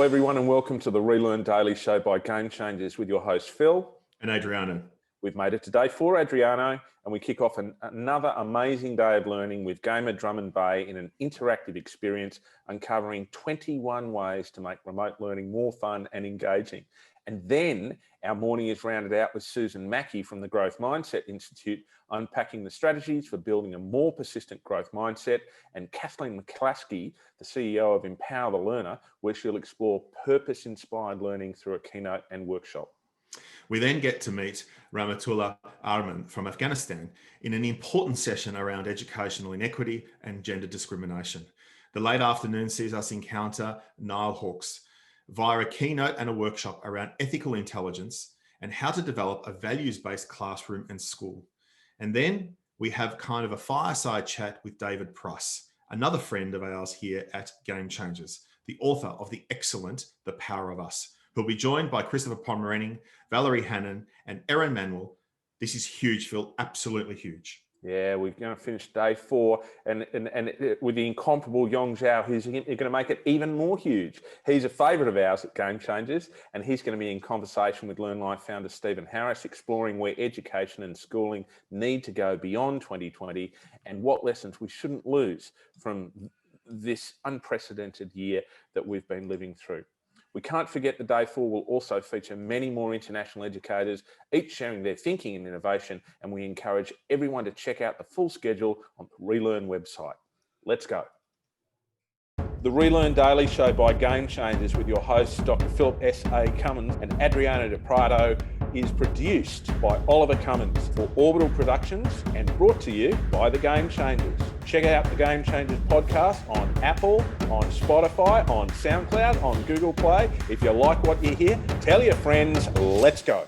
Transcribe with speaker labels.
Speaker 1: everyone, and welcome to the RELEARN Daily Show by Game Changers with your host, Phil.
Speaker 2: And Adriano.
Speaker 1: We've made it to day 4, Adriano, and we kick off another amazing day of learning with Gamer Drummond Bay in an interactive experience, uncovering 21 ways to make remote learning more fun and engaging. And then our morning is rounded out with Susan Mackey from the Growth Mindset Institute, unpacking the strategies for building a more persistent growth mindset, and Kathleen McClaskey, the CEO of Empower the Learner, where she'll explore purpose-inspired learning through a keynote and workshop.
Speaker 2: We then get to meet Rahmatullah Arman from Afghanistan in an important session around educational inequity and gender discrimination. The late afternoon sees us encounter Niall Hawkes via a keynote and a workshop around ethical intelligence and how to develop a values-based classroom and school. And then we have kind of a fireside chat with David Price, another friend of ours here at Game Changers, the author of the excellent The Power of Us, who'll be joined by Christopher Pomerening, Valerie Hannon, and Erin Manuel. This is huge, Phil, absolutely huge.
Speaker 1: Yeah, we're going to finish day 4 and with the incomparable Yong Zhao, who's going to make it even more huge. He's a favourite of ours at Game Changers, and he's going to be in conversation with Learnlife founder Stephen Harris, exploring where education and schooling need to go beyond 2020 and what lessons we shouldn't lose from this unprecedented year that we've been living through. We can't forget that day 4 will also feature many more international educators, each sharing their thinking and innovation, and we encourage everyone to check out the full schedule on the RELEARN website. Let's go. The RELEARN Daily Show by Game Changers with your hosts, Dr. Philip S.A. Cummins and Adriano de Prado, is produced by Oliver Cummins for Orbital Productions and brought to you by the Game Changers. Check out the Game Changers podcast on Apple, on Spotify, on SoundCloud, on Google Play. If you like what you hear, tell your friends. Let's go.